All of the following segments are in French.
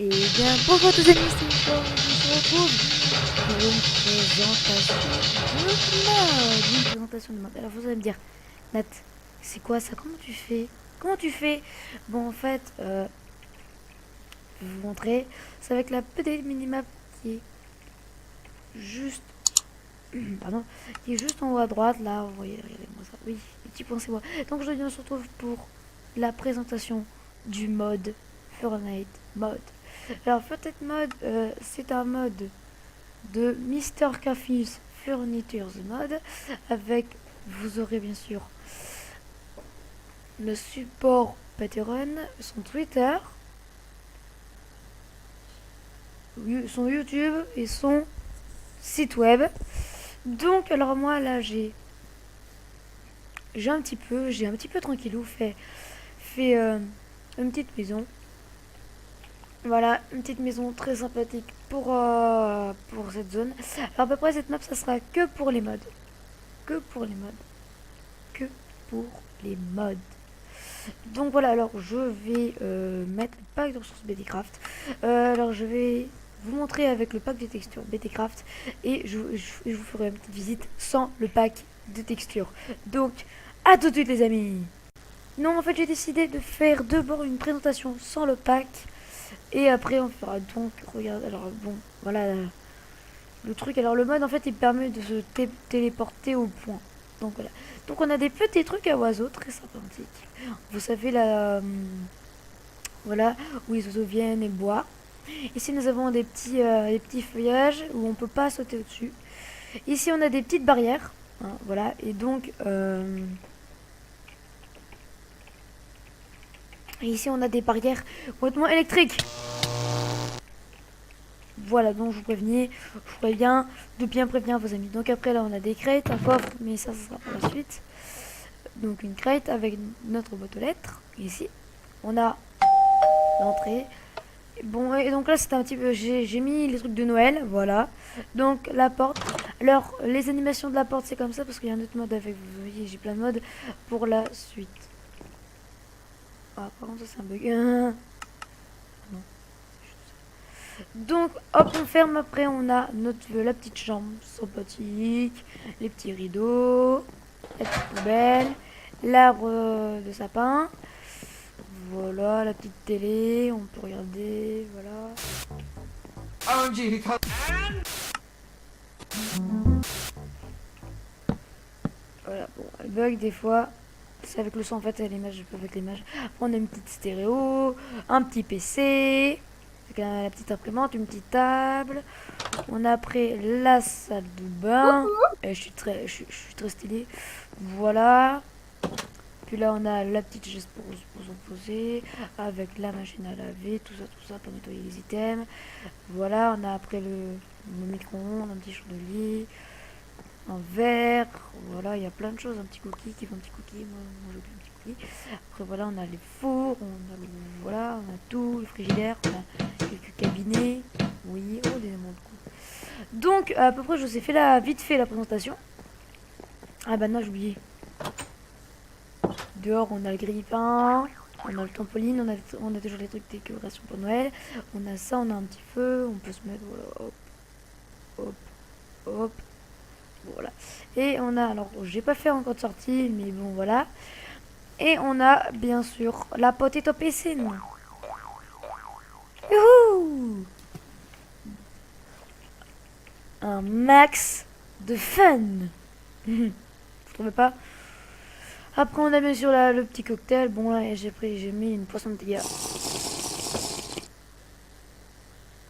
Et bien, bonjour à tous amis, c'est Nicolas, on se retrouve pour une présentation de mode. Alors vous allez me dire, Nat, c'est quoi ça? Comment tu fais? Comment tu fais? Bon, en fait, je vais vous montrer. C'est avec la petite minimap qui est juste, pardon, qui est juste en haut à droite. Là, vous voyez, regardez-moi ça. Oui, les petits points, c'est moi. Donc aujourd'hui, on se retrouve pour la présentation du mode Fortnite mode. Alors, Fortnite mode, c'est un mode de Mister Cafus Furniture Mode avec, vous aurez bien sûr le support Patreon, son Twitter, son YouTube et son site web. Donc alors moi là j'ai un petit peu tranquillou fait une petite maison. Voilà, une petite maison très sympathique pour cette zone. Alors à peu près cette map ça sera que pour les mods. Que pour les mods. Que pour les mods. Donc voilà, alors je vais mettre le pack de ressources BTcraft. Alors je vais vous montrer avec le pack de textures BTcraft et je vous ferai une petite visite sans le pack de textures. Donc à tout de suite les amis. Non, en fait j'ai décidé de faire d'abord une présentation sans le pack et après on fera donc, regarde, alors bon, voilà le truc. Alors le mode en fait il permet de se téléporter au point. Donc voilà. Donc on a des petits trucs à oiseaux très sympathiques. Vous savez là, voilà, où les oiseaux viennent et boivent. Ici nous avons des petits feuillages où on peut pas sauter au-dessus. Ici on a des petites barrières, hein, voilà. Et donc ici on a des barrières complètement électriques. Voilà, donc je vous préviens de bien prévenir vos amis. Donc après là on a des crêtes, un coffre, mais ça sera pour la suite. Donc une crête avec notre boîte aux lettres. Ici on a l'entrée. Bon, et donc là c'est un petit peu, j'ai mis les trucs de Noël, voilà. Donc la porte, alors les animations de la porte c'est comme ça parce qu'il y a un autre mode avec, vous voyez j'ai plein de modes pour la suite. Ah par contre ça c'est un bug. Non. Donc hop on ferme, après on a la petite chambre sympathique, les petits rideaux, la petite poubelle, l'arbre de sapin. Voilà la petite télé, on peut regarder, voilà. Voilà, bon, elle bug des fois. C'est avec le son en fait, et l'image, je peux avec l'image. On a une petite stéréo, un petit PC, avec la petite imprimante, une petite table. On a après la salle de bain. Et je suis très stylé. Voilà. Puis là, on a la petite chaise pour se poser, avec la machine à laver, tout ça pour nettoyer les items. Voilà, on a après le micro-ondes, un petit chaudelier, un verre, voilà, il y a plein de choses, un petit cookie, qui veut un petit cookie, moi j'ai un petit cookie. Après voilà, on a les fours, voilà, on a tout, le frigidaire, on a quelques cabinets, oui, oh des éléments de coup. Donc à peu près je vous ai fait vite fait la présentation. Ah bah non, j'ai oublié. Dehors on a le grille-pain, on a le trampoline, on a toujours les trucs de décoration pour Noël, on a ça, on a un petit feu, on peut se mettre, voilà, hop, hop, hop. Voilà. Et on a, alors j'ai pas fait encore de sortie, mais bon voilà. Et on a bien sûr la potato piscine. Youhou! Un max de fun. Vous trouvez pas? Après on a bien sûr le petit cocktail. Bon là j'ai mis une poisson de dégâts.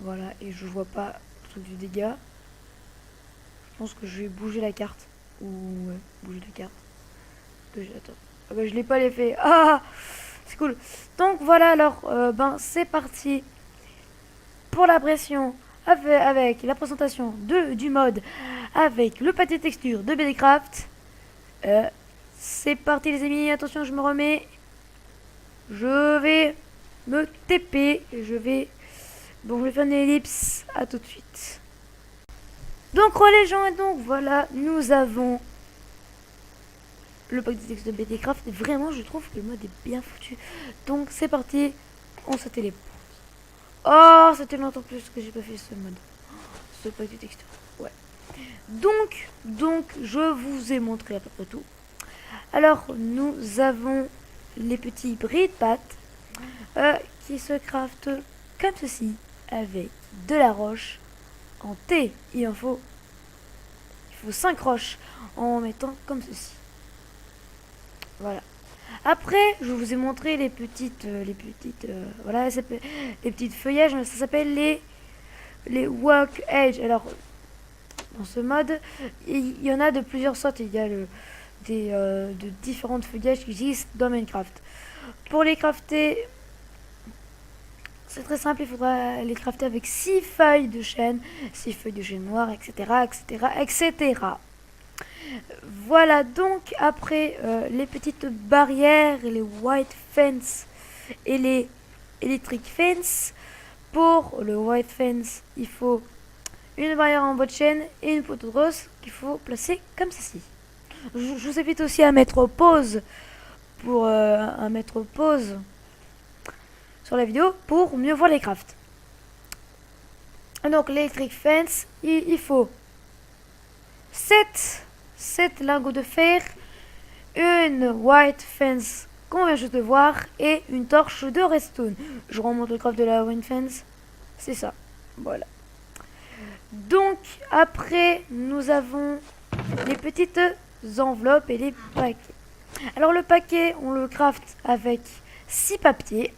Voilà, et je vois pas le truc du dégât. Je pense que je vais bouger la carte. Ou ouais, bouger la carte. Attends. Ah bah je l'ai pas l'effet. Ah! C'est cool. Donc voilà, alors ben c'est parti pour la pression avec la présentation du mode avec le pâté texture de BDcraft. C'est parti les amis, attention je me remets. Je vais me TP, bon je vais faire une ellipse, à tout de suite. Donc les gens, et donc voilà, nous avons le pack de texte de BDcraft. Vraiment je trouve que le mode est bien foutu. Donc c'est parti, on se téléporte. Oh Oh, c'était longtemps plus que j'ai pas fait ce mode. Ce pack de texture. Ouais. Donc, je vous ai montré à peu près tout. Alors, nous avons les petits bris de pâte qui se craftent comme ceci, avec de la roche en T. Il faut 5 roches en mettant comme ceci. Voilà. Après, je vous ai montré les petites voilà, les petites feuillages. Ça s'appelle les walk edge. Alors, dans ce mode, il y en a de plusieurs sortes. Il y a de différentes feuillages qui existent dans Minecraft. Pour les crafter, c'est très simple. Il faudra les crafter avec 6 feuilles de chêne, 6 feuilles de chêne noir, etc., etc., etc. Voilà, donc après les petites barrières, les white fence et les electric fence. Pour le white fence, il faut une barrière en bois de chêne et une poteau de rose qu'il faut placer comme ceci. Je vous invite aussi à mettre pause sur la vidéo pour mieux voir les crafts. Donc l'electric fence, il faut 7 lingots de fer, une white fence qu'on vient juste de voir et une torche de redstone. Je remonte le craft de la white fence. C'est ça. Voilà. Donc après nous avons les petites enveloppes et les paquets. Alors le paquet on le craft avec 6 papiers.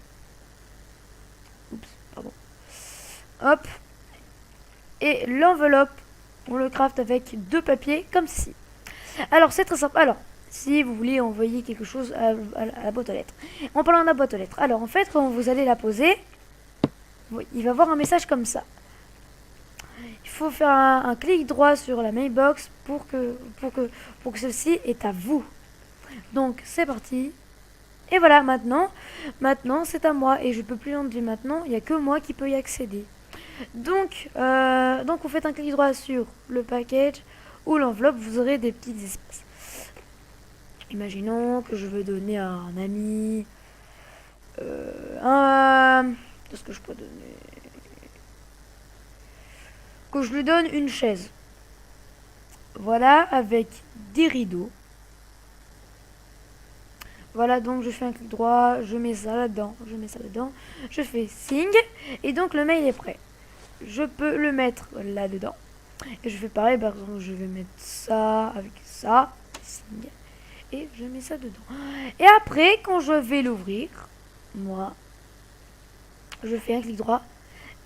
Oups, pardon. Hop. Et l'enveloppe on le craft avec 2 papiers comme ceci. Alors c'est très simple. Alors si vous voulez envoyer quelque chose à la boîte aux lettres. En parlant de la boîte aux lettres. Alors en fait quand vous allez la poser, il va y avoir un message comme ça. Il faut faire un clic droit sur la mailbox pour que celle-ci est à vous. Donc c'est parti. Et voilà, maintenant c'est à moi et je peux plus l'enlever maintenant. Il n'y a que moi qui peux y accéder. Donc vous faites un clic droit sur le package ou l'enveloppe, vous aurez des petits espaces. Imaginons que je veux donner à un ami qu'est-ce que je peux donner? Que je lui donne une chaise. Voilà, avec des rideaux. Voilà, donc je fais un clic droit, je mets ça là-dedans, je fais signe, et donc le mail est prêt. Je peux le mettre là-dedans. Et je fais pareil, par exemple, je vais mettre ça avec ça, signe, et je mets ça dedans. Et après, quand je vais l'ouvrir, moi, je fais un clic droit,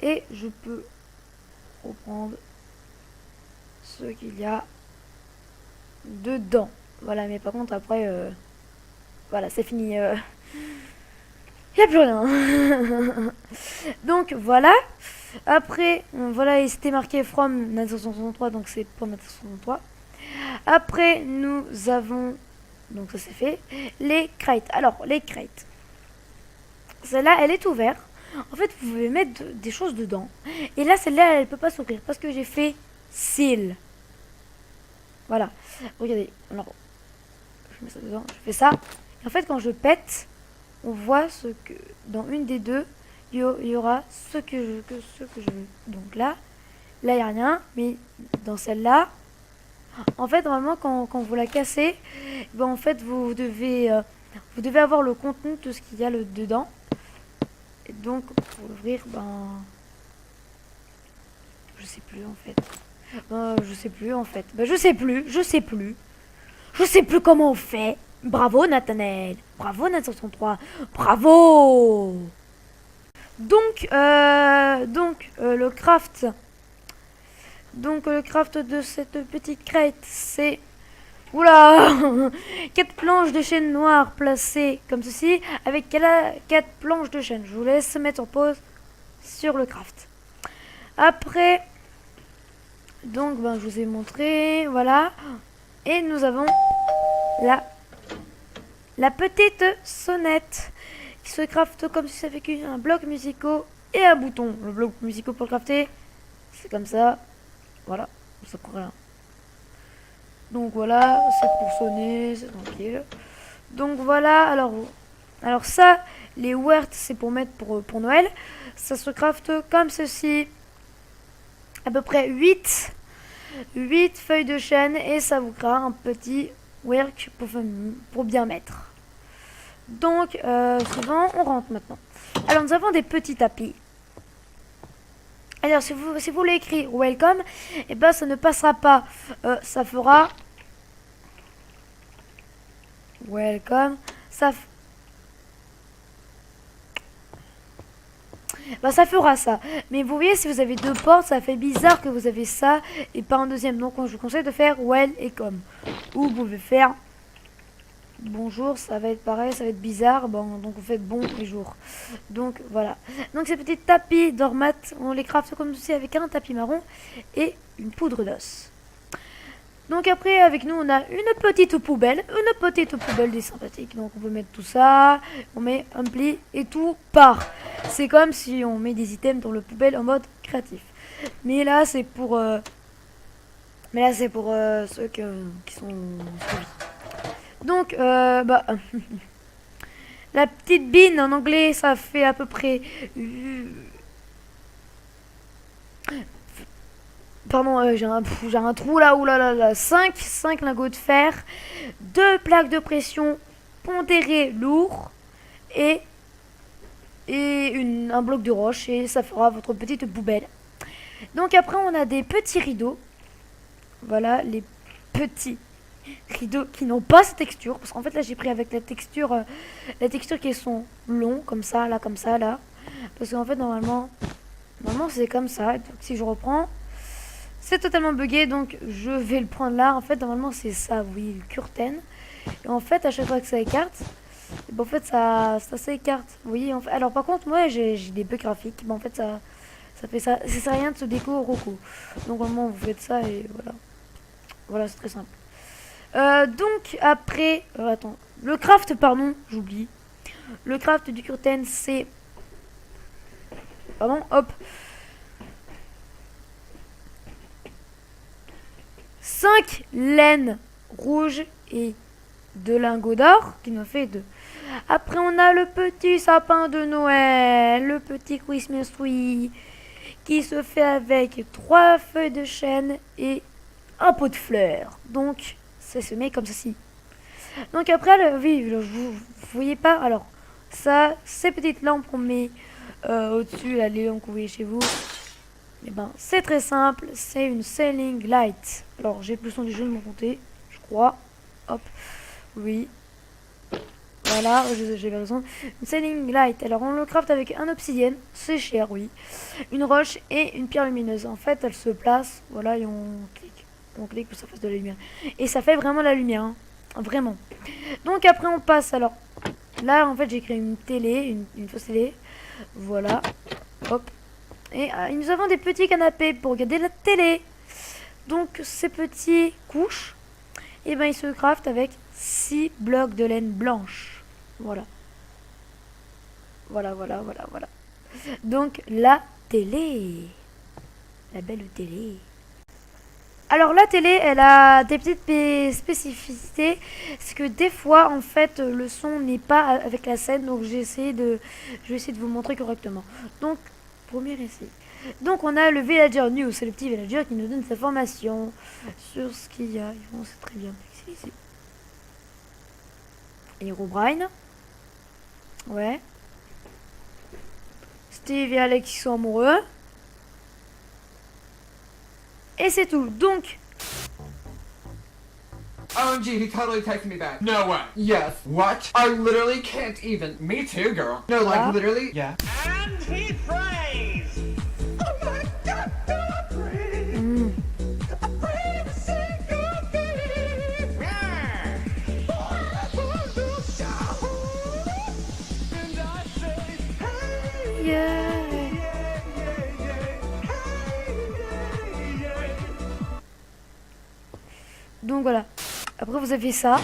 et je peux reprendre ce qu'il y a dedans. Voilà, mais par contre, après... voilà, c'est fini. Il n'y a plus rien. Donc voilà. Après, voilà, c'était marqué from Nat563, donc c'est pour Nat563. Après, nous avons, donc ça c'est fait, les crates. Alors, les crates. Celle-là, elle est ouverte. En fait, vous pouvez mettre des choses dedans. Et là, celle-là, elle ne peut pas s'ouvrir parce que j'ai fait seal. Voilà. Regardez. Alors, je mets ça dedans. Je fais ça. En fait, quand je pète, on voit ce que dans une des deux, il y aura ce que je veux. Donc là, il n'y a rien, mais dans celle-là, en fait, normalement, quand vous la cassez, ben, en fait, vous devez avoir le contenu de ce qu'il y a dedans. Et donc, pour l'ouvrir, ben, je sais plus en fait. Je sais plus en fait. Ben, je sais plus comment on fait. Bravo Nathanaël, bravo Nat563, bravo. Donc le craft de cette petite crête, c'est oula 4 planches de chêne noir placées comme ceci avec 4 planches de chêne. Je vous laisse mettre en pause sur le craft. Après donc je vous ai montré, voilà, et nous avons la petite sonnette qui se crafte comme si ça avec un bloc musical et un bouton. Le bloc musical pour le crafter, c'est comme ça. Voilà, ça prend rien. Donc voilà, c'est pour sonner, c'est tranquille. Donc voilà, alors ça, Les Wert, c'est pour mettre pour Noël. Ça se crafte comme ceci. À peu près 8 feuilles de chêne et ça vous créera un petit work pour bien mettre. Donc, suivant, on rentre maintenant. Alors, nous avons des petits tapis. Alors, si vous voulez écrire welcome, et ben ça ne passera pas. Ça fera welcome. Ça fera ça. Mais vous voyez, si vous avez deux portes, ça fait bizarre que vous avez ça et pas un deuxième. Donc, je vous conseille de faire well et comme. Ou vous pouvez faire bonjour, ça va être pareil, ça va être bizarre. Bon, donc vous faites bon et jour. Donc voilà. Donc ces petits tapis dormat, on les craft comme ceci avec un tapis marron et une poudre d'os. Donc après avec nous on a une petite poubelle des sympathiques. Donc on peut mettre tout ça, on met un pli et tout part. C'est comme si on met des items dans le poubelle en mode créatif. Mais là c'est pour ceux qui sont suivis. Donc, la petite bine en anglais, ça fait à peu près... Pardon, j'ai un trou là, oulala, 5 lingots de fer, 2 plaques de pression pondérées lourds et un bloc de roche et ça fera votre petite poubelle. Donc après, on a des petits rideaux. Voilà, les petits rideaux qui n'ont pas cette texture parce qu'en fait là j'ai pris avec la texture qui sont longs comme ça là parce qu'en fait normalement c'est comme ça. Donc si je reprends c'est totalement bugué donc je vais le prendre là. En fait normalement c'est ça, oui, le curtain, et en fait à chaque fois que ça écarte en fait ça s'écarte, vous voyez. En fait, alors par contre moi j'ai des bugs graphiques, en fait ça fait ça sert à rien de se déco au roco. Donc normalement vous faites ça et voilà c'est très simple. Donc après, attends, le craft, pardon, j'oublie. Le craft du curtain, c'est, pardon, hop, 5 laines rouges et 2 lingots d'or, qui nous fait 2. Après, on a le petit sapin de Noël, le petit Christmas tree, qui se fait avec 3 feuilles de chêne et un pot de fleurs. Donc, ça se met comme ceci. Donc après, vous voyez pas. Alors, ça, ces petites lampes qu'on met au-dessus, là, les lampes que vous voyez chez vous, et ben, c'est très simple. C'est une sailing light. Alors, j'ai plus le son du jeu de mon côté, je crois. Hop, oui. Voilà, j'ai raison. Une sailing light. Alors, on le craft avec un obsidienne, c'est cher, oui. Une roche et une pierre lumineuse. En fait, elle se place, voilà, et on clique pour que ça fasse de la lumière. Et ça fait vraiment la lumière, hein. Vraiment. Donc après on passe, alors là en fait j'ai créé une télé, une fausse télé. Voilà. Hop. Et nous avons des petits canapés pour regarder la télé. Donc ces petits couches, et ben ils se craftent avec 6 blocs de laine blanche. Voilà. Voilà. Donc la télé. La belle télé. Alors la télé, elle a des petites spécificités, c'est que des fois en fait le son n'est pas avec la scène, donc je vais essayer de vous montrer correctement. Donc premier essai. Donc on a le villager news, c'est le petit villager qui nous donne sa formation sur ce qu'il y a. Bon, c'est très bien ici. Herobrine. Ouais. Steve et Alex qui sont amoureux. Et c'est tout. Donc, OMG, he totally texted me back. No way. Yes. What? I literally can't even. Me too, girl. No, like literally. Yeah. And he prays. Oh my God, I pray. I pray to see your face. And I say, hey, yeah. Donc voilà. Après vous avez ça.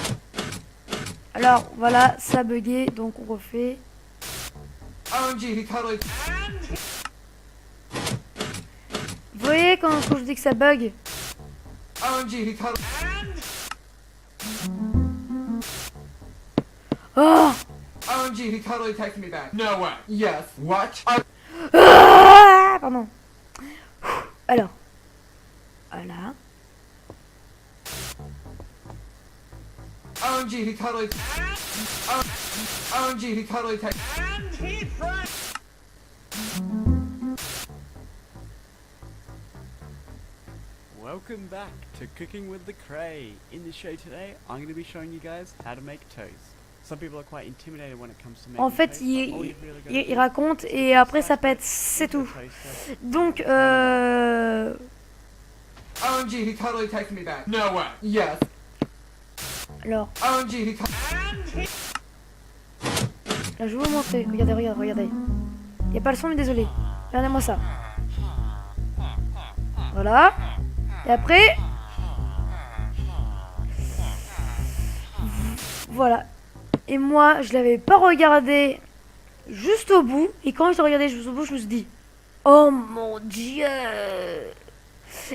Alors voilà, ça a bugué, donc on refait. OMG, he totally. Vous voyez quand je dis que ça bug? OMG, he totally. Oh! OMG, OMG, he totally texted me back. No way. Yes. What? Ah, pardon. Alors. Voilà. OMG, he totally. OMG, he totally texted. And he prays. Welcome back to Cooking with the Cray. In this show today, I'm going to be showing you guys how to make toast. Some people are quite intimidated when it comes to making En fait, toast, il, but all you've really got to il do raconte is et après ça slice pète, toast c'est into tout. a toaster. Donc, OMG, he totally texted me back. No way. Yes. alors, OMG, he. And he là je vais vous montrer. Regardez, regardez, regardez. Il n'y a pas le son, mais désolé. Regardez-moi ça. Voilà. Et après, voilà. Et moi, je l'avais pas regardé juste au bout. Et quand je l'ai regardé juste au bout, je me suis dit, oh mon Dieu.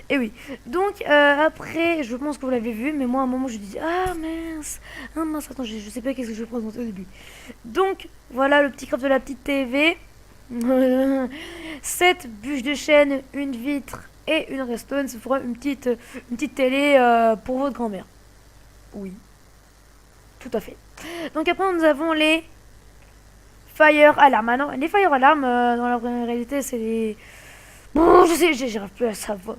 Et oui. Donc après, je pense que vous l'avez vu, mais moi à un moment je dis ah mince, attends, je sais pas qu'est-ce que je vais présenter au début. Donc voilà le petit craft de la petite TV. 7 bûches de chêne, une vitre et une redstone, ça fera une petite télé pour votre grand-mère. Oui, tout à fait. Donc après nous avons les fire alarm. Ah non, les fire alarm dans la réalité c'est les... Bon, je sais, j'arrive plus à savoir,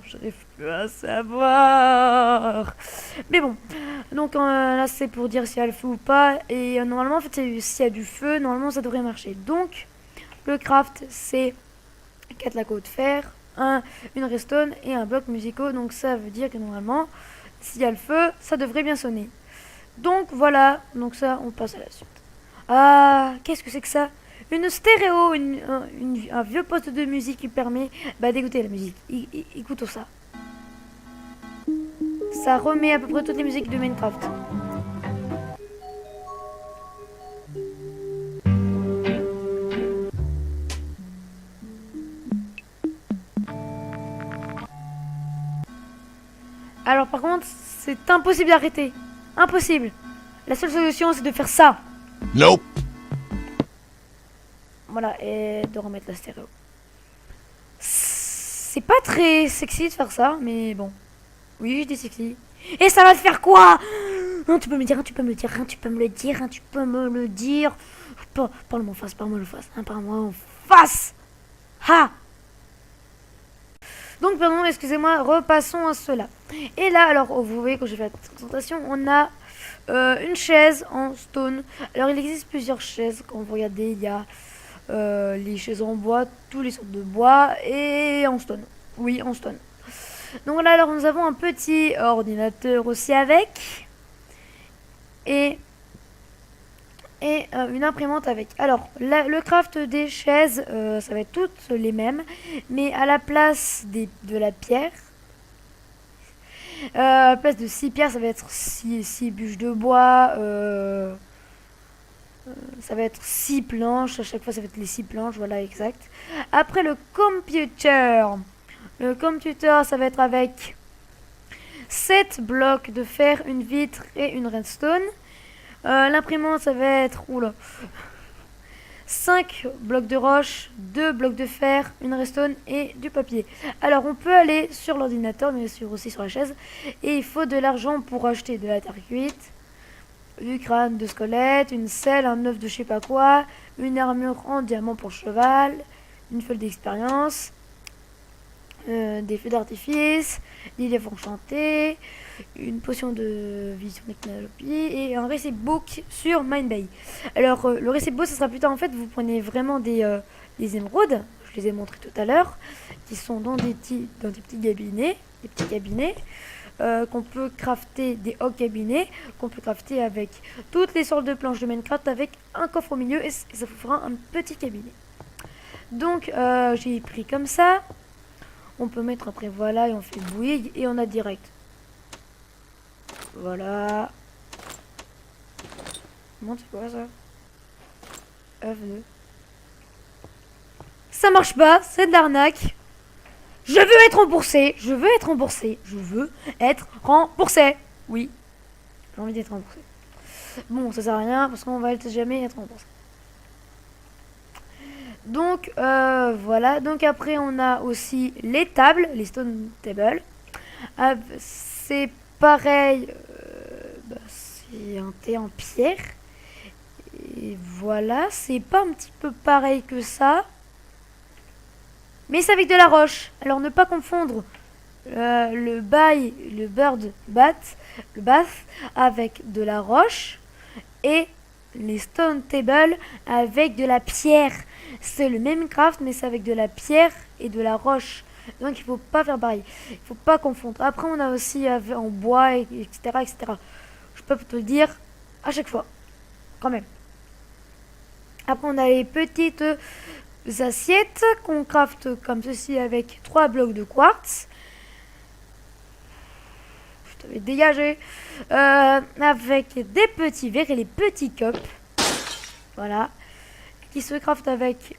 Mais bon, donc là c'est pour dire s'il y a le feu ou pas. Et normalement, en fait, s'il y a du feu, normalement ça devrait marcher. Donc, le craft c'est 4 lacos de fer, une redstone et un bloc musicaux. Donc ça veut dire que normalement, s'il y a le feu, ça devrait bien sonner. Donc voilà, donc ça, on passe à la suite. Ah, qu'est-ce que c'est que ça? Une stéréo, un vieux poste de musique qui permet d'écouter la musique. Écoutons ça. Ça remet à peu près toutes les musiques de Minecraft. Alors par contre, c'est impossible d'arrêter. Impossible. La seule solution, c'est de faire ça. Nope. Voilà, et de remettre la stéréo. C'est pas très sexy de faire ça, mais bon. Oui, je dis sexy. Et ça va te faire quoi? Tu peux me dire, tu peux me le dire, tu peux me le dire, tu peux me le dire. Parle-moi en face, parle-moi en face, parle-moi en face. Ha! Donc, pardon, excusez-moi, repassons à cela. Et là, alors, vous voyez, quand j'ai fait la présentation, on a une chaise en stone. Alors, il existe plusieurs chaises. Quand vous regardez, il y a les chaises en bois, tous les sortes de bois et en stone. Oui, en stone. Donc là, alors nous avons un petit ordinateur aussi avec et une imprimante avec. Alors, le craft des chaises, ça va être toutes les mêmes, mais à la place de la pierre, à la place de 6 pierres, ça va être 6 bûches de bois. Ça va être 6 planches, à chaque fois ça va être les 6 planches, voilà, exact. Après le computer, ça va être avec 7 blocs de fer, une vitre et une redstone. L'imprimante, ça va être 5 blocs de roche, 2 blocs de fer, une redstone et du papier. Alors on peut aller sur l'ordinateur, mais aussi sur la chaise, et il faut de l'argent pour acheter de la terre cuite, du crâne de squelette, une selle, un œuf de je sais pas quoi, une armure en diamant pour cheval, une feuille d'expérience, des feux d'artifice, des livres enchantés, une potion de vision technologie et un recipe book sur Minebay. Alors le recipe book, ça sera plus tard. En fait, vous prenez vraiment des émeraudes, je les ai montrés tout à l'heure, qui sont dans des petits cabinets, qu'on peut crafter, des hog cabinets qu'on peut crafter avec toutes les sortes de planches de Minecraft avec un coffre au milieu et ça vous fera un petit cabinet. Donc j'ai pris comme ça. On peut mettre après, voilà, et on fait bouillir et on a direct. Voilà. Comment c'est quoi ça? œuf de... Ça marche pas, c'est de l'arnaque. Je veux être remboursé, Oui, j'ai envie d'être remboursé. Bon, ça sert à rien parce qu'on va jamais être remboursé. Donc voilà, donc après on a aussi les tables, les stone tables. C'est pareil, c'est un thé en pierre. Et voilà, c'est pas un petit peu pareil que ça. Mais c'est avec de la roche. Alors ne pas confondre le bath avec de la roche et les stone tables avec de la pierre. C'est le même craft mais c'est avec de la pierre et de la roche. Donc il faut pas faire pareil. Il faut pas confondre. Après on a aussi en bois, etc., etc. Je peux te le dire à chaque fois. Quand même. Après on a les petites assiettes qu'on crafte comme ceci avec 3 blocs de quartz. Je t'avais dégagé. Avec des petits verres et les petits cups. Voilà. Qui se craftent avec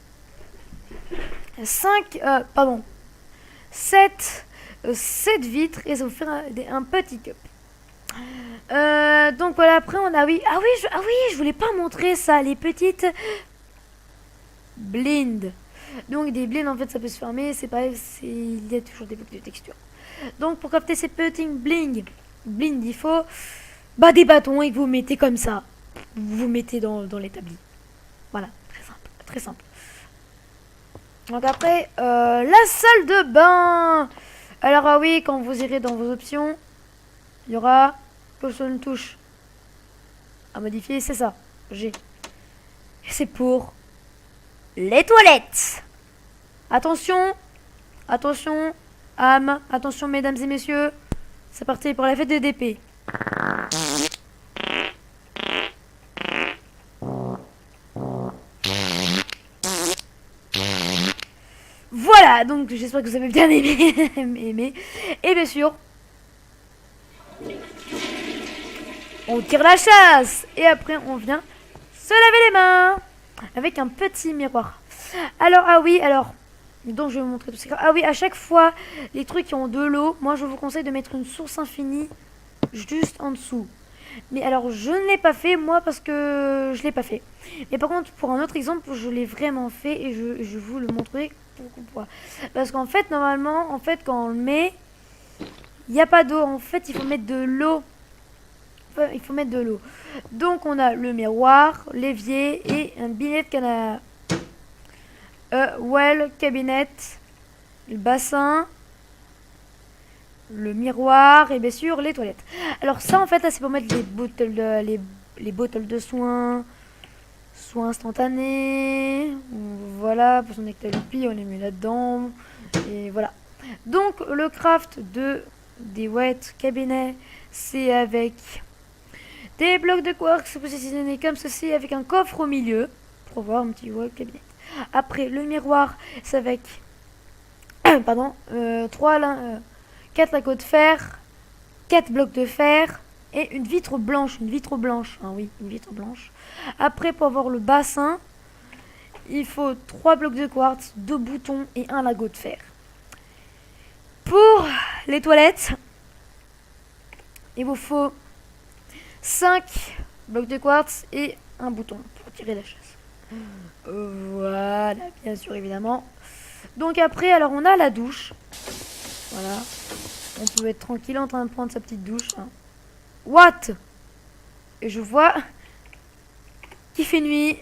7 vitres et ça vous fait un petit cup. Donc voilà, après on a je voulais pas montrer ça, les petites blinds. Donc des blinds en fait ça peut se fermer, c'est pas, il y a toujours des blocs de texture. Donc pour crafter ces petits blind il faut des bâtons et que vous mettez comme ça. Vous mettez dans l'établi. Voilà, très simple, très simple. Donc après, la salle de bain. Alors ah oui, quand vous irez dans vos options, il y aura une touche à modifier, c'est ça, G. C'est pour les toilettes. Attention, attention, âme, attention mesdames et messieurs, c'est parti pour la fête des DP. Voilà, donc j'espère que vous avez bien aimé. Et bien sûr, on tire la chasse. Et après, on vient se laver les mains avec un petit miroir. Alors, donc je vais vous montrer tout ça. Ah oui, à chaque fois, les trucs qui ont de l'eau, moi je vous conseille de mettre une source infinie juste en dessous. Mais alors, je ne l'ai pas fait, moi, parce que je l'ai pas fait. Mais par contre, pour un autre exemple, je l'ai vraiment fait et je vous le montrerai pourquoi. Parce qu'en fait, normalement, quand on le met, il n'y a pas d'eau. En fait, il faut mettre de l'eau. Il faut mettre de l'eau. Donc, on a le miroir, l'évier et un billet de canard. Well, cabinet, le bassin, le miroir et bien sûr les toilettes. Alors ça en fait là c'est pour mettre les bottles de soins instantanés. Voilà, pour son ectalupi, on les met là-dedans. Et voilà. Donc le craft des wet cabinets, c'est avec des blocs de quartz positionnés comme ceci avec un coffre au milieu pour voir un petit wet cabinet. Après le miroir, c'est avec 4 lingots de fer, 4 blocs de fer et une vitre blanche. Ah oui, une vitre blanche. Après, pour avoir le bassin, il faut 3 blocs de quartz, 2 boutons et un lingot de fer. Pour les toilettes, il vous faut 5 blocs de quartz et un bouton pour tirer la chasse. Voilà, bien sûr, évidemment. Donc après, alors on a la douche. Voilà. On peut être tranquille en train de prendre sa petite douche. Hein. What? Et je vois qu'il fait nuit.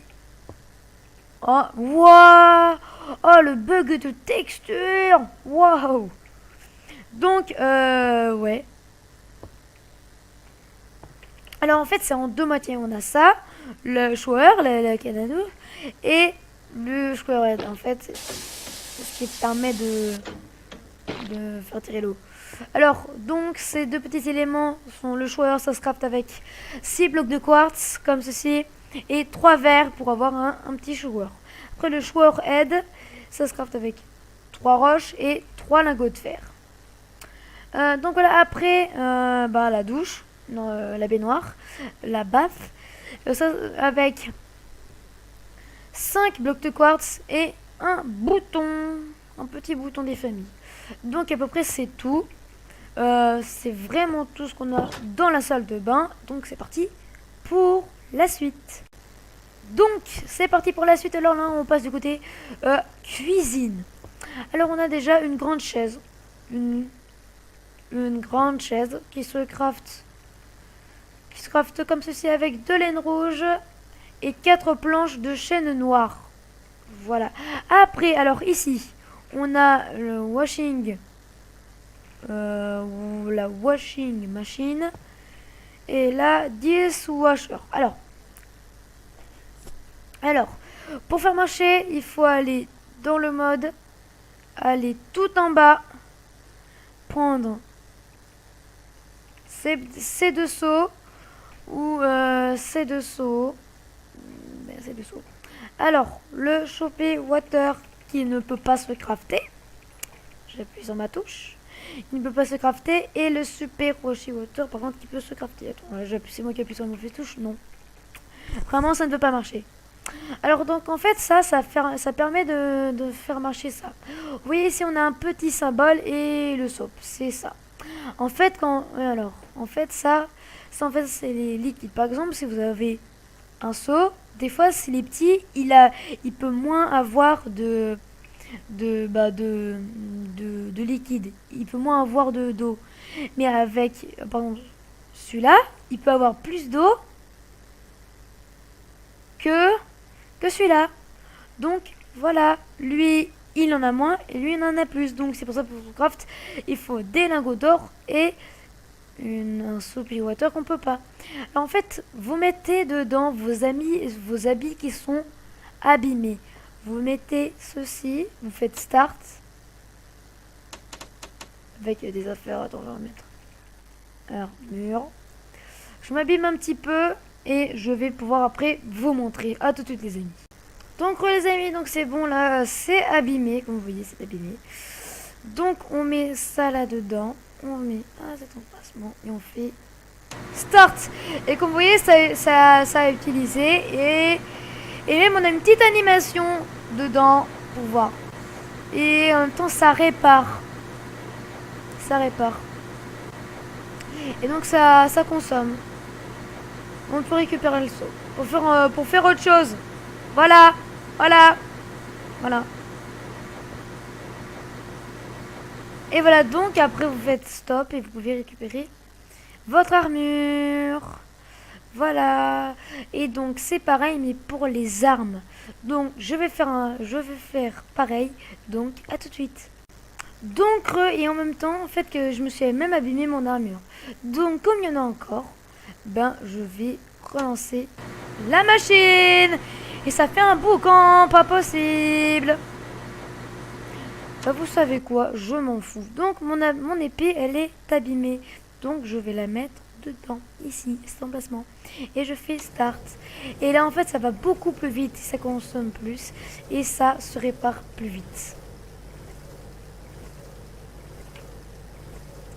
Oh, wow. Oh, le bug de texture. Wow. Donc, ouais. Alors en fait, c'est en deux moitiés. On a ça, le shower, la canne à douche, et le shower head. En fait, c'est ce qui permet de faire tirer l'eau. Alors, donc, ces deux petits éléments sont le shower, ça se crafte avec 6 blocs de quartz, comme ceci, et 3 verres pour avoir un petit shower. Après, le shower head, ça se crafte avec 3 roches et 3 lingots de fer. Donc voilà, après, la douche, la baignoire, la bath, ça, avec 5 blocs de quartz et un petit bouton des familles. Donc à peu près c'est tout. C'est vraiment tout ce qu'on a dans la salle de bain. Donc c'est parti pour la suite. Donc, c'est parti pour la suite. Alors là, on passe du côté cuisine. Alors, on a déjà une grande chaise. Une grande chaise qui se crafte comme ceci avec de laine rouge et 4 planches de chêne noir. Voilà. Après, alors ici, on a le la washing machine et la dishwasher. Alors, pour faire marcher, il faut aller dans le mode, aller tout en bas, prendre ces deux seaux ou ces deux seaux. Alors, le choper water qui ne peut pas se crafter. J'appuie sur ma touche. Il ne peut pas se crafter. Et le super Roshi water par contre qui peut se crafter. Attends, c'est moi qui appuie sur ma touche. Non. Vraiment ça ne peut pas marcher. Alors donc en fait ça permet de faire marcher ça. Vous voyez ici on a un petit symbole et le soap. C'est ça. En fait ça en fait c'est les liquides. Par exemple si vous avez un seau, des fois s'il est petit, il peut moins avoir de liquide. Il peut moins avoir d'eau. Mais avec par exemple celui-là, il peut avoir plus d'eau que celui-là. Donc voilà, lui il en a moins et lui il en a plus. Donc c'est pour ça que pour craft il faut des lingots d'or et un soapy water qu'on peut pas. Alors, en fait, vous mettez dedans vos habits qui sont abîmés. Vous mettez ceci, vous faites start avec des affaires. Attends, on va remettre armure. Je m'abîme un petit peu et je vais pouvoir après vous montrer. À tout de suite les amis. Donc les amis, donc c'est bon là, c'est abîmé, comme vous voyez c'est abîmé. Donc on met ça là dedans. On met cet emplacement et on fait start. Et comme vous voyez, ça a utilisé et même on a une petite animation dedans pour voir. Et en même temps, ça répare. Et donc ça consomme. On peut récupérer le seau pour faire autre chose. Voilà. Et voilà, donc après vous faites stop et vous pouvez récupérer votre armure. Voilà. Et donc c'est pareil mais pour les armes. Donc je vais faire pareil. Donc à tout de suite. Donc et en même temps en fait que je me suis même abîmé mon armure. Donc comme il y en a encore, je vais relancer la machine. Et ça fait un boucan, pas possible. Vous savez quoi, je m'en fous. Donc mon épée elle est abîmée. Donc je vais la mettre dedans, ici, cet emplacement. Et je fais start. Et là en fait ça va beaucoup plus vite, ça consomme plus. Et ça se répare plus vite.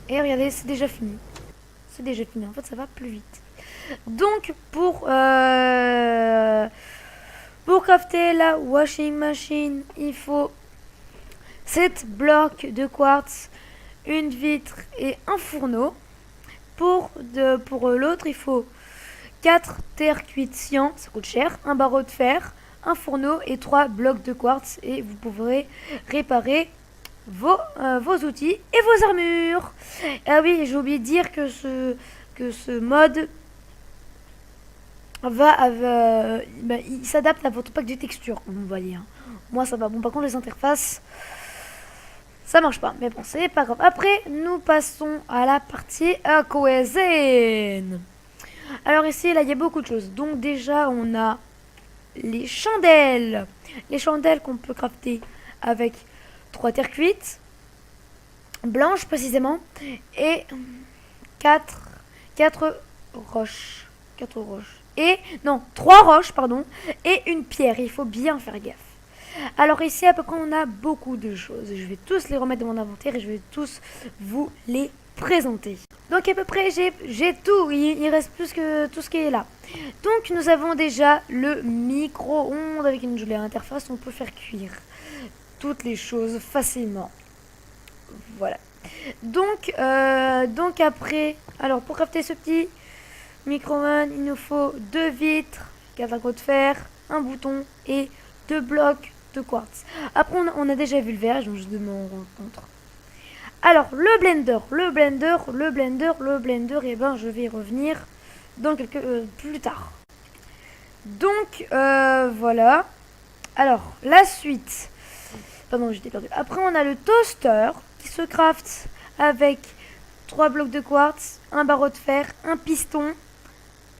Et regardez, c'est déjà fini. En fait ça va plus vite. Donc pour crafter la washing machine, il faut 7 blocs de quartz, une vitre et un fourneau. Pour l'autre, il faut 4 terres cuites cyan, ça coûte cher, un barreau de fer, un fourneau et 3 blocs de quartz. Et vous pourrez réparer vos outils et vos armures. Ah oui, j'ai oublié de dire que ce mode il s'adapte à votre pack de textures, comme vous voyez. Moi ça va. Bon, par contre les interfaces ça marche pas, mais bon c'est pas grave. Après nous passons à la partie cuisine. Alors ici là il y a beaucoup de choses. Donc déjà on a les chandelles qu'on peut crafter avec 3 terres cuites blanches précisément et 4 roches. 3 roches pardon et une pierre. Il faut bien faire gaffe. Alors ici à peu près on a beaucoup de choses. Je vais tous les remettre dans mon inventaire et je vais tous vous les présenter. Donc à peu près j'ai tout. Il reste plus que tout ce qui est là. Donc nous avons déjà le micro-ondes avec une jolie interface. On peut faire cuire toutes les choses facilement. Voilà. Donc après, alors pour crafter ce petit micro-ondes, il nous faut 2 vitres, 4 lingots de fer, un bouton et 2 blocs de quartz. Après, on a déjà vu le verre, donc je m'en rends compte. Alors, le blender, et ben je vais y revenir dans plus tard. Donc, voilà. Alors, la suite. Pardon, j'étais perdu. Après, on a le toaster qui se craft avec 3 blocs de quartz, un barreau de fer, un piston,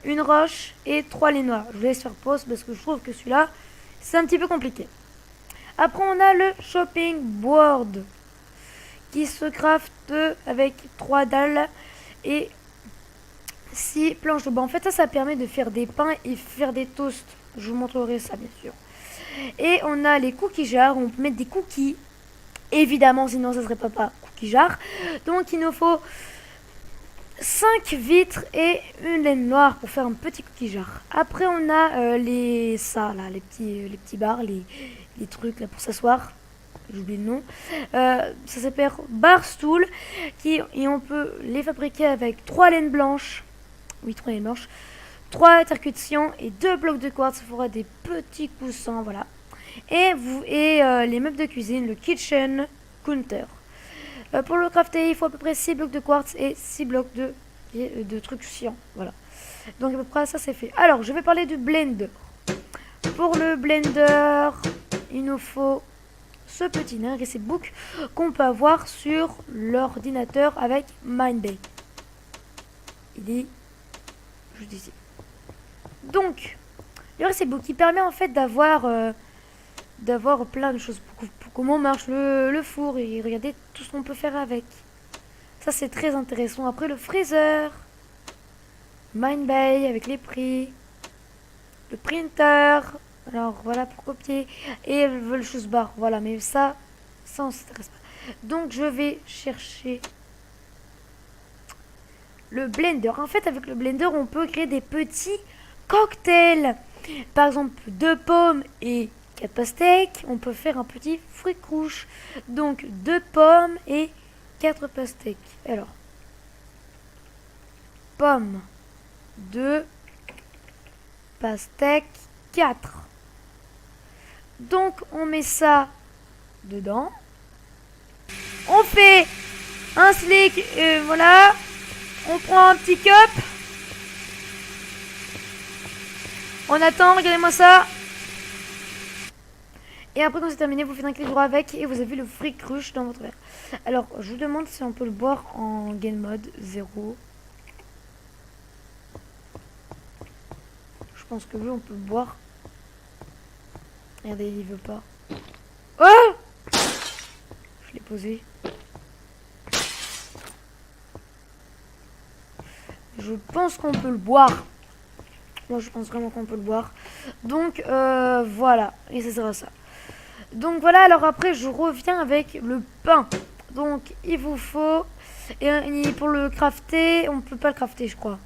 une roche et 3 laines noires. Je vous laisse faire pause parce que je trouve que celui-là, c'est un petit peu compliqué. Après, on a le chopping board qui se craft avec 3 dalles et 6 planches de bois. En fait, ça permet de faire des pains et faire des toasts. Je vous montrerai ça, bien sûr. Et on a les cookie jars. On peut mettre des cookies. Évidemment, sinon ça serait pas cookie jar. Donc, il nous faut 5 vitres et une laine noire pour faire un petit cookie jar. Après, on a les petits bars, les trucs là pour s'asseoir. J'ai oublié le nom. Ça s'appelle bar stool et on peut les fabriquer avec 3 laines blanches. Oui, 3 laines blanches. 3 intercutations et 2 blocs de quartz. Ça fera des petits coussins, voilà. Et les meubles de cuisine, le kitchen counter. Pour le crafter, il faut à peu près 6 blocs de quartz et 6 blocs de trucs chiants. Voilà. Donc à peu près ça c'est fait. Alors, je vais parler du blender. Pour le blender, il nous faut ce petit nain et ces books qu'on peut avoir sur l'ordinateur avec Mindbay. Il est juste ici. Donc, le book qui permet en fait d'avoir plein de choses pour comment marche le four et regarder tout ce qu'on peut faire avec. Ça c'est très intéressant. Après le freezer, Mindbay avec les prix, le printer. Alors voilà pour copier et le choose bar. Voilà, mais ça on s'intéresse pas. Donc je vais chercher le blender. En fait, avec le blender, on peut créer des petits cocktails. Par exemple, 2 pommes et 4 pastèques. On peut faire un petit fruit couche. Donc 2 pommes et 4 pastèques. Alors, pommes, 2 pastèques, 4. Donc on met ça dedans. On fait un slick, voilà. On prend un petit cup. On attend, regardez-moi ça. Et après quand c'est terminé, vous faites un clic droit avec et vous avez le fruit crush dans votre verre. Alors, je vous demande si on peut le boire en game mode 0. Je pense que oui, on peut le boire. Regardez, il veut pas. Oh! Je l'ai posé. Je pense qu'on peut le boire. Moi, je pense vraiment qu'on peut le boire. Donc, voilà. Et ça sera ça. Donc, voilà. Alors, après, je reviens avec le pain. Donc, il vous faut... Et pour le crafter, on peut pas le crafter, je crois.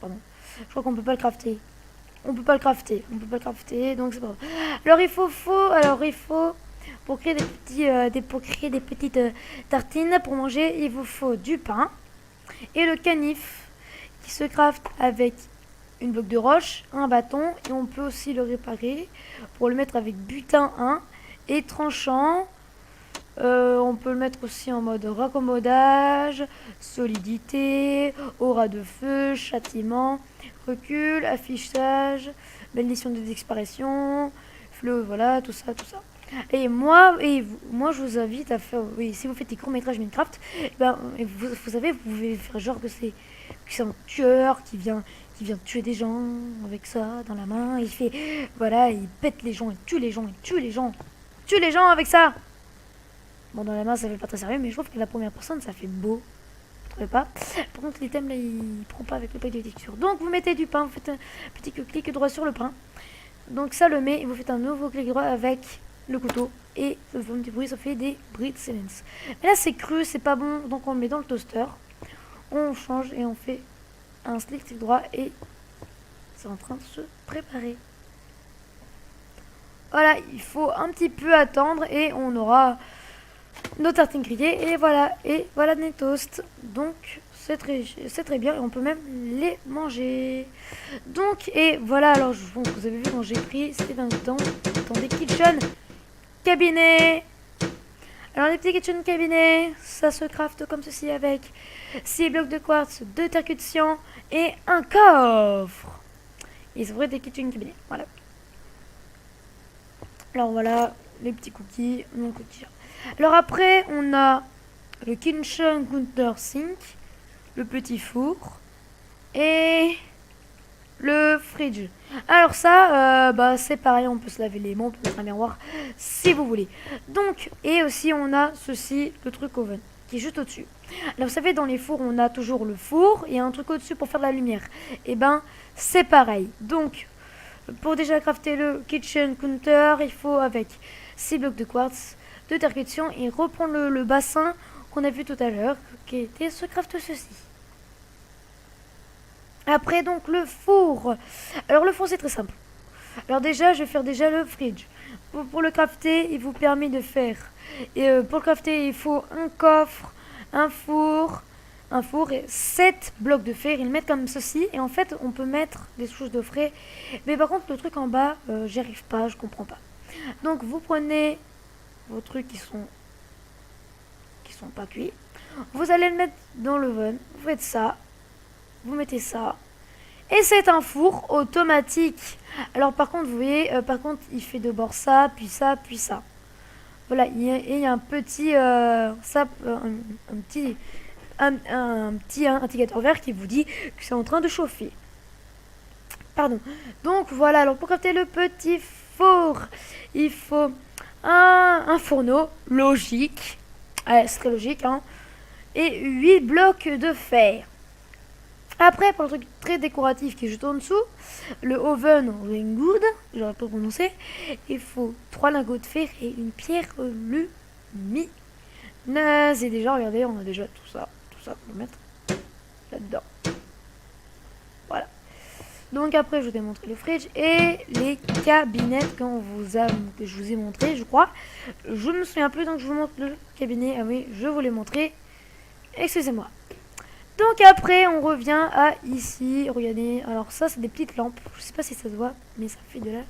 Pardon. Je crois qu'on peut pas le crafter. On peut pas le crafter. Donc, c'est pas grave. Alors, il faut... Pour créer des petites tartines pour manger, il vous faut du pain. Et le canif qui se crafte avec une bloc de roche, un bâton, et on peut aussi le réparer pour le mettre avec butin 1 et tranchant. On peut le mettre aussi en mode raccommodage, solidité, aura de feu, châtiment, recul, affichage, bénédiction de disparition, fleu, voilà, tout ça. Et moi, je vous invite à faire, oui, si vous faites des courts-métrages Minecraft, ben, vous savez, vous pouvez faire genre que c'est un tueur qui vient tuer des gens avec ça dans la main. Il fait, voilà, il pète les gens, il tue les gens avec ça. Bon, dans la main, ça fait pas très sérieux, mais je trouve que la première personne, ça fait beau. Vous trouvez pas? Par contre, l'item là, il prend pas avec le pack de texture. Donc, vous mettez du pain, vous faites un petit clic droit sur le pain. Donc, ça le met, et vous faites un nouveau clic droit avec le couteau et ça fait un petit bruit, ça fait des bruits de silence. Mais là c'est cru, c'est pas bon, donc on le met dans le toaster, on change et on fait un clic droit et c'est en train de se préparer. Voilà, il faut un petit peu attendre et on aura nos tartines grillées et voilà des toasts. Donc c'est très bien et on peut même les manger. Donc et voilà, alors bon, vous avez vu quand j'ai pris, c'était dans des kitchen cabinets. Alors les petits kitchen cabinets, ça se crafte comme ceci avec 6 blocs de quartz, 2 terre cuite cyan et un coffre. Ils ouvrent des kitchen cabinets, voilà. Alors voilà, les petits cookies, mon cookie. Alors après, on a le kitchen counter sink, le petit four et le fridge. Alors ça, c'est pareil, on peut se laver les mains, on peut mettre un miroir si vous voulez. Donc, et aussi on a ceci, le truc oven, qui est juste au-dessus. Alors vous savez, dans les fours, on a toujours le four et un truc au-dessus pour faire de la lumière. Et ben, c'est pareil. Donc, pour déjà crafter le kitchen counter, il faut avec 6 blocs de quartz, 2 terre cuite cyan et reprendre le bassin qu'on a vu tout à l'heure, qui était ce craft ceci. Après donc le four. Alors le four c'est très simple. Alors déjà je vais faire déjà le fridge. Pour le crafter il vous permet de faire. Et pour le crafter il faut un coffre, un four et 7 blocs de fer. Ils le mettent comme ceci et en fait on peut mettre des souches de frais. Mais par contre le truc en bas j'y arrive pas, je comprends pas. Donc vous prenez vos trucs qui sont pas cuits. Vous allez le mettre dans l'oven. Vous faites ça. Vous mettez ça. Et c'est un four automatique. Alors par contre, vous voyez, il fait de bord ça, puis ça, puis ça. Voilà, il y a un petit, un petit indicateur vert qui vous dit que c'est en train de chauffer. Pardon. Donc voilà, alors pour crafter le petit four, il faut un fourneau, logique. Ouais, c'est très logique, hein. Et 8 blocs de fer. Après, pour le truc très décoratif qui est juste en dessous, le oven ring good, j'aurais pas prononcé, il faut 3 lingots de fer et une pierre lumineuse. Et déjà, regardez, on a déjà tout ça pour le mettre là-dedans. Voilà. Donc après, je vous ai montré le fridge et les cabinets que je vous ai montré, je crois. Je me souviens plus, donc je vous montre le cabinet. Ah oui, je vous l'ai montré. Excusez-moi. Donc après, on revient à ici. Regardez, alors ça, c'est des petites lampes. Je sais pas si ça se voit, mais ça fait de la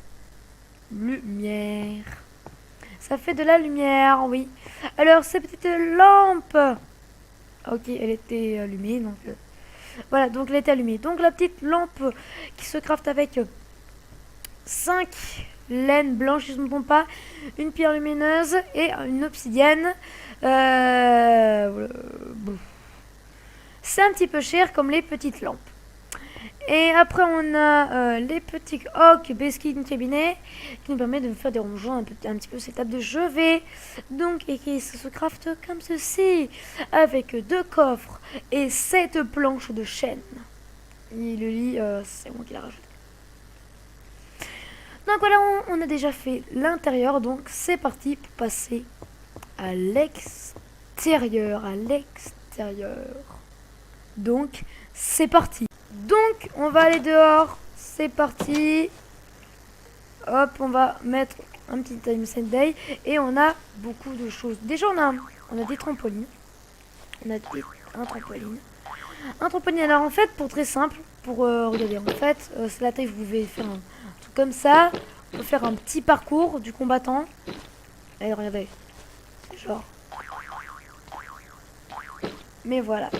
lumière. Ça fait de la lumière, oui. Alors, ces petites lampes. Ok, elle était allumée, donc... voilà, donc elle était allumée. Donc la petite lampe qui se crafte avec 5 laines blanches, si je ne me trompe pas, une pierre lumineuse et une obsidienne. C'est un petit peu cher comme les petites lampes. Et après on a les petits Oak Biscuit Cabinet qui nous permet de faire des rongeants un petit peu ces tables de chevet. Donc et qui se craft comme ceci avec 2 coffres et 7 planches de chêne. Et le lit c'est moi qui l'ai rajouté. Donc voilà, on a déjà fait l'intérieur, donc c'est parti pour passer à l'extérieur, Donc c'est parti. Donc on va aller dehors, c'est parti. Hop, on va mettre un petit time day et on a beaucoup de choses. Déjà on a des trampolines. Un trampoline. Alors en fait, pour très simple, pour regarder, en fait, c'est la taille, vous pouvez faire un truc comme ça. On peut faire un petit parcours du combattant. Allez, regardez. Genre. Mais voilà.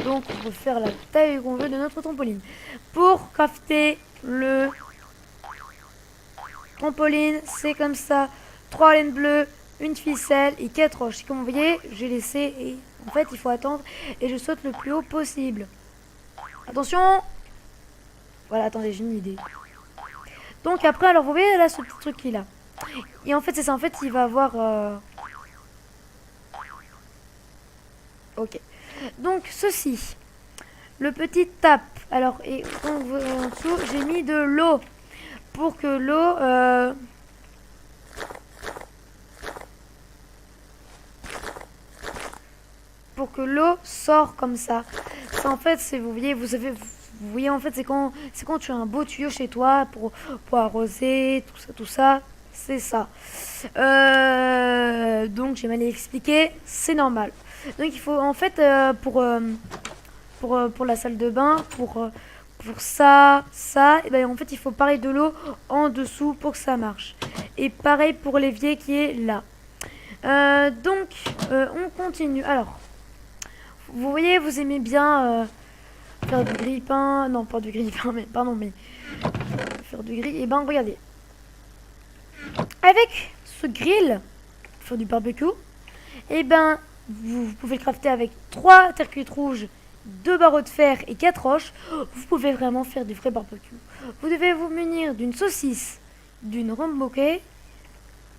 Donc on peut faire la taille qu'on veut de notre trampoline. Pour crafter le trampoline, c'est comme ça. 3 laines bleues, une ficelle et 4 roches. Comme vous voyez, j'ai laissé et en fait il faut attendre et je saute le plus haut possible. Attention. Voilà, attendez, j'ai une idée. Donc après, alors vous voyez là ce petit truc qui est là. Et en fait c'est ça, en fait il va avoir... Ok. Donc ceci. Le petit tape. Alors, et en dessous, j'ai mis de l'eau. Pour que l'eau... pour que l'eau sort comme ça. En fait, c'est vous voyez en fait c'est quand tu as un beau tuyau chez toi pour arroser tout ça, c'est ça. Donc j'ai mal expliqué, c'est normal. Donc il faut en fait pour la salle de bain, pour ça, et ben en fait il faut pareil de l'eau en dessous pour que ça marche. Et pareil pour l'évier qui est là. Donc on continue. Alors, vous voyez, vous aimez bien faire du grille-pain, non pas du grille-pain, mais pardon, mais faire du grill. Et ben regardez, avec ce grill, faire du barbecue, et ben vous pouvez le crafter avec 3 terre cuite rouges, 2 barreaux de fer et 4 roches. Vous pouvez vraiment faire du vrai barbecue. Vous devez vous munir d'une saucisse, d'une romboquet,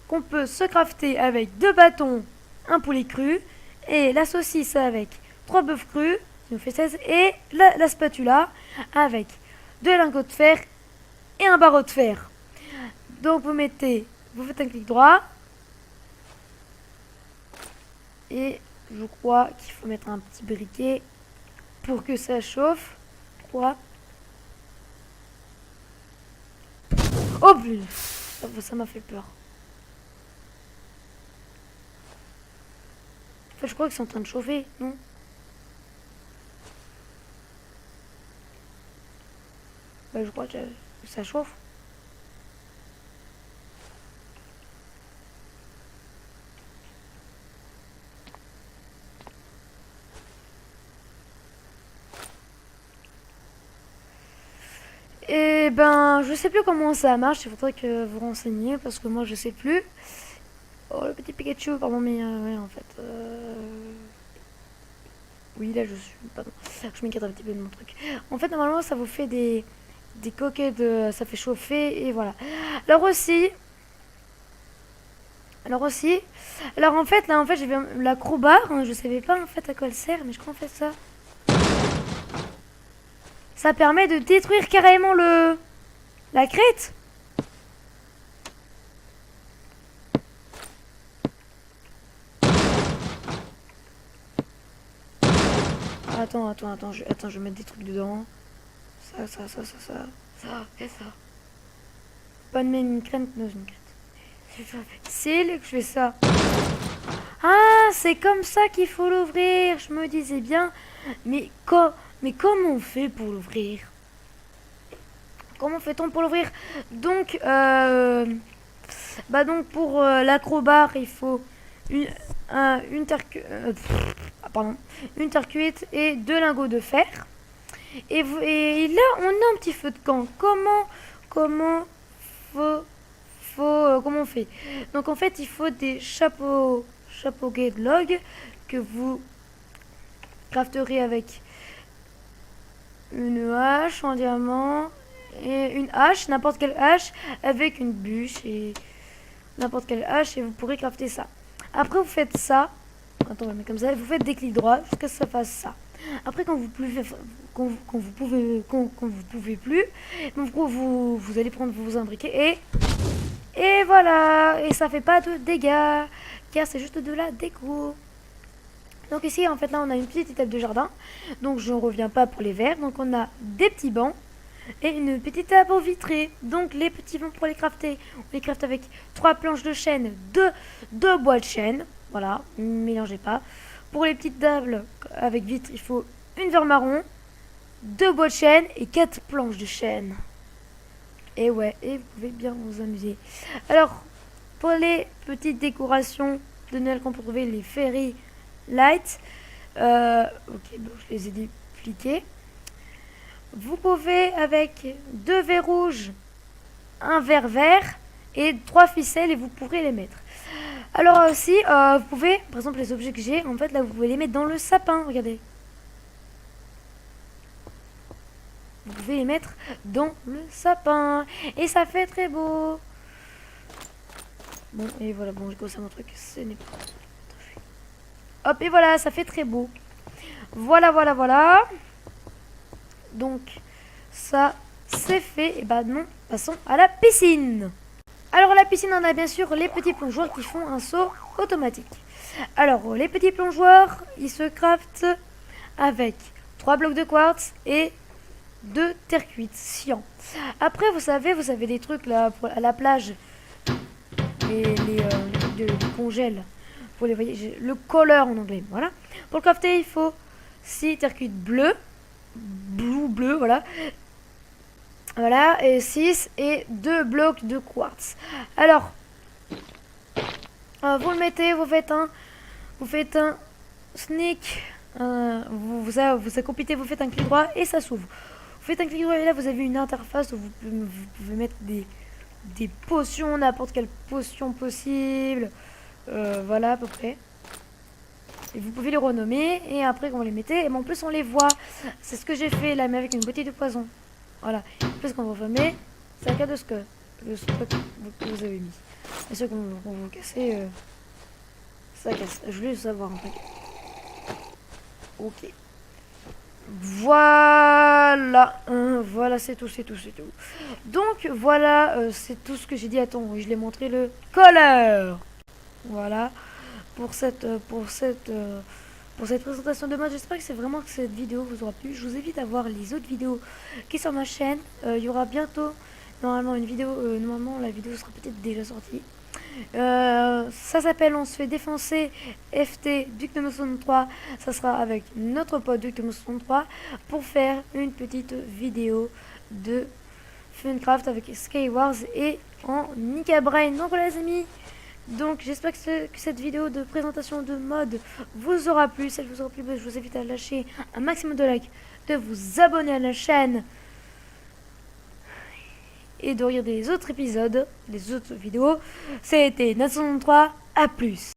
qu'on peut se crafter avec 2 bâtons, un poulet cru, et la saucisse avec 3 bœufs crus, ça nous fait 16, et la spatula avec 2 lingots de fer et un barreau de fer. Donc vous faites un clic droit, et je crois qu'il faut mettre un petit briquet pour que ça chauffe. 3. Oh putain, ça m'a fait peur. En fait, je crois qu'ils sont en train de chauffer, non? Bah, je crois que ça chauffe. Et ben, je sais plus comment ça marche. Il faudrait que vous renseigniez parce que moi, je sais plus. Oh, le petit Pikachu, pardon, mais ouais, en fait. Oui, là, je suis. Pardon, je m'écarte un petit peu de mon truc. En fait, normalement, ça vous fait des coquets de. Ça fait chauffer et voilà. Alors aussi. Alors en fait, là, j'ai vu la crowbar. Hein, je savais pas en fait à quoi elle sert, mais je crois en fait ça. Ça permet de détruire carrément la crête. Attends, je vais mettre des trucs dedans. Ça et ça. Pas de mettre une crête, non, une crête. C'est là que je fais ça. Ah, c'est comme ça qu'il faut l'ouvrir. Je me disais bien, mais comment on fait pour l'ouvrir? Comment fait-on pour l'ouvrir? Donc, pour l'acrobar, il faut une terre cuite et 2 lingots de fer. Et là, on a un petit feu de camp. Comment on fait? Donc en fait, il faut des chapeaux de log que vous crafterez avec une hache en diamant et une hache, n'importe quelle hache, avec une bûche et n'importe quelle hache, et vous pourrez crafter ça. Après, vous faites ça. Attends, on va le mettre comme ça. Vous faites des clics droits jusqu'à ce que ça fasse ça. Après, quand vous pouvez plus, donc vous allez prendre vos imbriqués et voilà. Et ça fait pas de dégâts, car c'est juste de la déco. Donc ici, en fait, là, on a une petite étape de jardin. Donc je ne reviens pas pour les verres. Donc on a des petits bancs et une petite table vitrée. Donc les petits bancs pour les crafter, on les crafte avec 3 planches de chêne, 2 bois de chêne. Voilà, ne mélangez pas. Pour les petites tables avec vitre, il faut une verre marron, 2 bois de chêne et 4 planches de chêne. Et ouais, et vous pouvez bien vous amuser. Alors, pour les petites décorations de Noël qu'on peut trouver, les fairy lights, ok, bon, je les ai dupliqués. Vous pouvez avec 2 verres rouges, un verre vert et 3 ficelles, et vous pourrez les mettre. Alors aussi, vous pouvez, par exemple les objets que j'ai, en fait là vous pouvez les mettre dans le sapin, regardez. Vous pouvez les mettre dans le sapin et ça fait très beau. Bon, et voilà, bon, j'ai commencé mon truc, ce n'est pas... Hop, et voilà, ça fait très beau. Voilà. Donc, ça, c'est fait. Et bah non, passons à la piscine. Alors, à la piscine, on a bien sûr les petits plongeoires qui font un saut automatique. Alors, les petits plongeoires, ils se craftent avec 3 blocs de quartz et 2 terre cuite cyan. Après, vous savez des trucs là à la plage. les trucs de congèle pour les voyager, le color en anglais, voilà. Pour le crafter, il faut 6 terre-cuite bleu, bleu, voilà. Voilà, et 6 et 2 blocs de quartz. Alors, vous le mettez, vous faites un sneak, vous accomplissez, vous faites un clic droit et ça s'ouvre. Vous faites un clic droit et là vous avez une interface où vous pouvez mettre des potions, n'importe quelle potion possible. Voilà à peu près. Et vous pouvez les renommer et après quand vous les mettez, et en plus on les voit. C'est ce que j'ai fait là, mais avec une bouteille de poison. Voilà. Parce qu'on vous remet, c'est un cas de ce que vous avez mis. Et ceux qu'on vous cassez, ça casse. Je voulais le savoir en fait. Ok. Voilà. Voilà, c'est tout. Donc voilà, c'est tout ce que j'ai dit. Attends, oui, je l'ai montré le color. Voilà. Pour cette présentation de mode, j'espère que cette vidéo vous aura plu. Je vous invite à voir les autres vidéos qui sont sur ma chaîne. Il y aura bientôt normalement une vidéo, normalement la vidéo sera peut-être déjà sortie. Ça s'appelle On se fait défoncer FT Duc de 63. Ça sera avec notre pote Duc de 63 pour faire une petite vidéo de Funcraft avec Skywars et en Nika Brain. Donc voilà les amis. Donc j'espère que cette vidéo de présentation de mode vous aura plu. Si elle vous aura plu, je vous invite à lâcher un maximum de likes, de vous abonner à la chaîne et de regarder les autres épisodes, les autres vidéos. C'était Nation 3, à plus.